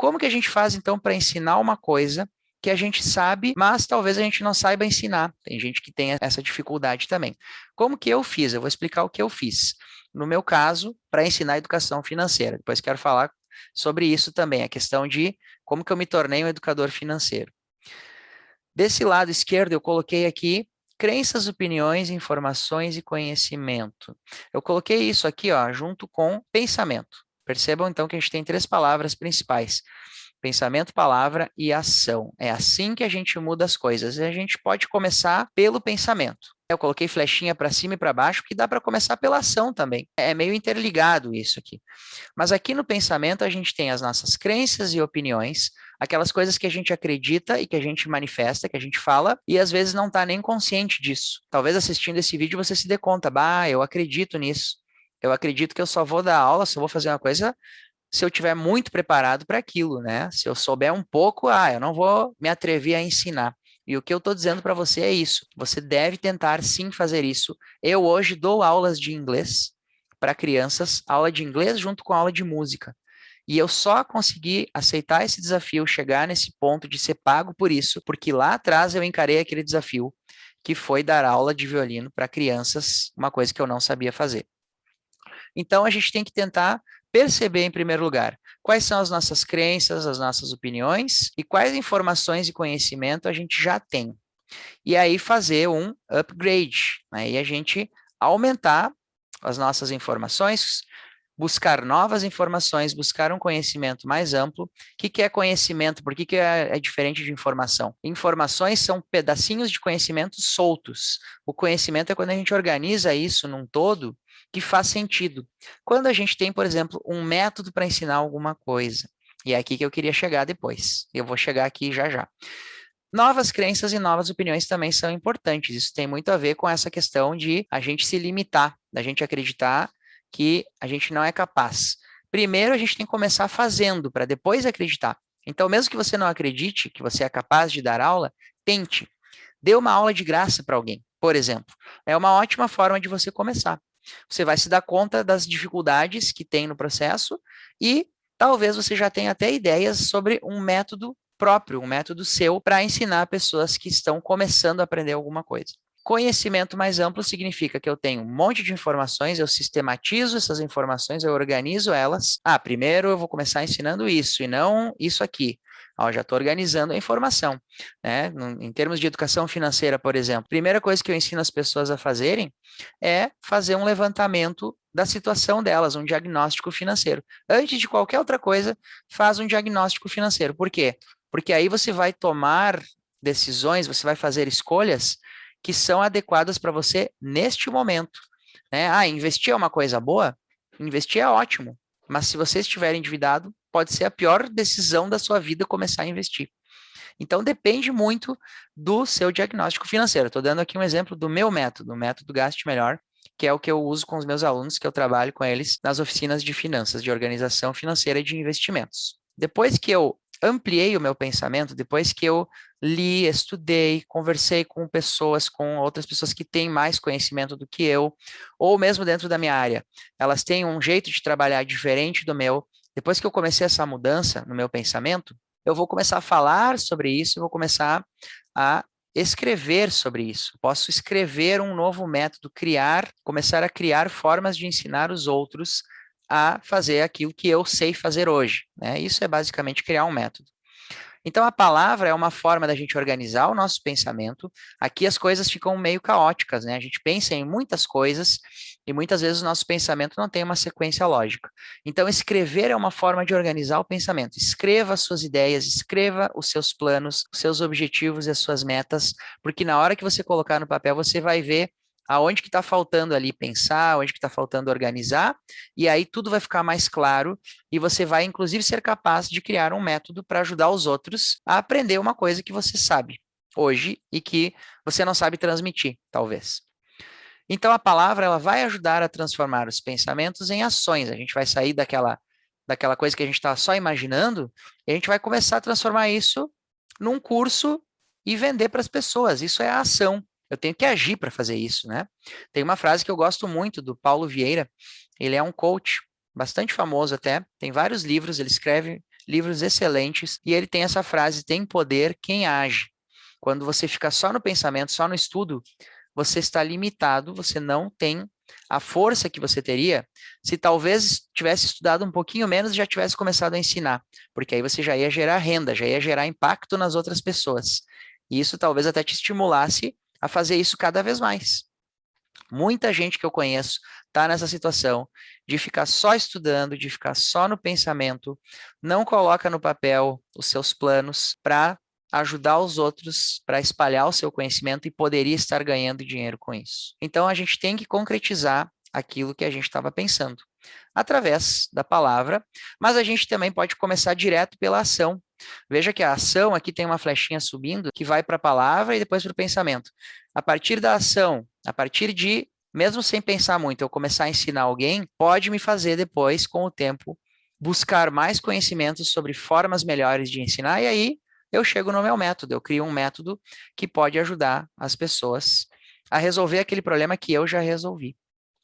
como que a gente faz, então, para ensinar uma coisa que a gente sabe, mas talvez a gente não saiba ensinar? Tem gente que tem essa dificuldade também. Como que eu fiz? Eu vou explicar o que eu fiz. No meu caso, para ensinar educação financeira. Depois quero falar sobre isso também, a questão de como que eu me tornei um educador financeiro. Desse lado esquerdo, eu coloquei aqui crenças, opiniões, informações e conhecimento. Eu coloquei isso aqui, ó, junto com pensamento. Percebam, então, que a gente tem três palavras principais: pensamento, palavra e ação. É assim que a gente muda as coisas. E a gente pode começar pelo pensamento. Eu coloquei flechinha para cima e para baixo, porque dá para começar pela ação também. É meio interligado isso aqui. Mas aqui no pensamento a gente tem as nossas crenças e opiniões, aquelas coisas que a gente acredita e que a gente manifesta, que a gente fala, e às vezes não está nem consciente disso. Talvez assistindo esse vídeo você se dê conta, bah, eu acredito nisso. Eu acredito que eu só vou dar aula, só vou fazer uma coisa se eu tiver muito preparado para aquilo, né? Se eu souber um pouco, eu não vou me atrever a ensinar. E o que eu estou dizendo para você é isso. Você deve tentar sim fazer isso. Eu hoje dou aulas de inglês para crianças, aula de inglês junto com aula de música. E eu só consegui aceitar esse desafio, chegar nesse ponto de ser pago por isso, porque lá atrás eu encarei aquele desafio, que foi dar aula de violino para crianças, uma coisa que eu não sabia fazer. Então, a gente tem que tentar perceber, em primeiro lugar, quais são as nossas crenças, as nossas opiniões e quais informações e conhecimento a gente já tem. E aí fazer um upgrade, né? E a gente aumentar as nossas informações, buscar novas informações, buscar um conhecimento mais amplo. O que é conhecimento? Por que é diferente de informação? Informações são pedacinhos de conhecimento soltos. O conhecimento é quando a gente organiza isso num todo que faz sentido. Quando a gente tem, por exemplo, um método para ensinar alguma coisa, e é aqui que eu queria chegar depois. Eu vou chegar aqui já já. Novas crenças e novas opiniões também são importantes. Isso tem muito a ver com essa questão de a gente se limitar, da gente acreditar que a gente não é capaz. Primeiro, a gente tem que começar fazendo, para depois acreditar. Então, mesmo que você não acredite que você é capaz de dar aula, tente. Dê uma aula de graça para alguém, por exemplo. É uma ótima forma de você começar. Você vai se dar conta das dificuldades que tem no processo e talvez você já tenha até ideias sobre um método próprio, um método seu para ensinar pessoas que estão começando a aprender alguma coisa. Conhecimento mais amplo significa que eu tenho um monte de informações, eu sistematizo essas informações, eu organizo elas. Primeiro eu vou começar ensinando isso e não isso aqui. Já estou organizando a informação, né? Em termos de educação financeira, por exemplo, a primeira coisa que eu ensino as pessoas a fazerem é fazer um levantamento da situação delas, um diagnóstico financeiro. Antes de qualquer outra coisa, faz um diagnóstico financeiro. Por quê? Porque aí você vai tomar decisões, você vai fazer escolhas que são adequadas para você neste momento, né? Investir é uma coisa boa? Investir é ótimo, mas se você estiver endividado, pode ser a pior decisão da sua vida começar a investir. Então, depende muito do seu diagnóstico financeiro. Estou dando aqui um exemplo do meu método, o método Gaste Melhor, que é o que eu uso com os meus alunos, que eu trabalho com eles nas oficinas de finanças, de organização financeira e de investimentos. Depois que eu ampliei o meu pensamento, depois que eu li, estudei, conversei com pessoas, com outras pessoas que têm mais conhecimento do que eu, ou mesmo dentro da minha área, elas têm um jeito de trabalhar diferente do meu. Depois que eu comecei essa mudança no meu pensamento, eu vou começar a falar sobre isso, vou começar a escrever sobre isso. Posso escrever um novo método, começar a criar formas de ensinar os outros a fazer aquilo que eu sei fazer hoje, né? Isso é basicamente criar um método. Então, a palavra é uma forma da gente organizar o nosso pensamento. Aqui as coisas ficam meio caóticas, né? A gente pensa em muitas coisas e muitas vezes o nosso pensamento não tem uma sequência lógica. Então, escrever é uma forma de organizar o pensamento. Escreva as suas ideias, escreva os seus planos, os seus objetivos e as suas metas, porque na hora que você colocar no papel, você vai ver aonde que está faltando ali pensar, onde que está faltando organizar, e aí tudo vai ficar mais claro e você vai, inclusive, ser capaz de criar um método para ajudar os outros a aprender uma coisa que você sabe hoje e que você não sabe transmitir, talvez. Então, a palavra ela vai ajudar a transformar os pensamentos em ações. A gente vai sair daquela coisa que a gente está só imaginando e a gente vai começar a transformar isso num curso e vender para as pessoas. Isso é a ação. Eu tenho que agir para fazer isso, né? Tem uma frase que eu gosto muito do Paulo Vieira. Ele é um coach bastante famoso até, tem vários livros, ele escreve livros excelentes, e ele tem essa frase: tem poder quem age. Quando você fica só no pensamento, só no estudo, você está limitado, você não tem a força que você teria se talvez tivesse estudado um pouquinho menos e já tivesse começado a ensinar, porque aí você já ia gerar renda, já ia gerar impacto nas outras pessoas. E isso talvez até te estimulasse a fazer isso cada vez mais. Muita gente que eu conheço está nessa situação de ficar só estudando, de ficar só no pensamento, não coloca no papel os seus planos para ajudar os outros, para espalhar o seu conhecimento e poderia estar ganhando dinheiro com isso. Então a gente tem que concretizar aquilo que a gente estava pensando através da palavra, mas a gente também pode começar direto pela ação. Veja que a ação aqui tem uma flechinha subindo que vai para a palavra e depois para o pensamento. A partir da ação, a partir de, mesmo sem pensar muito, eu começar a ensinar alguém, pode me fazer depois, com o tempo, buscar mais conhecimentos sobre formas melhores de ensinar, e aí eu chego no meu método, eu crio um método que pode ajudar as pessoas a resolver aquele problema que eu já resolvi.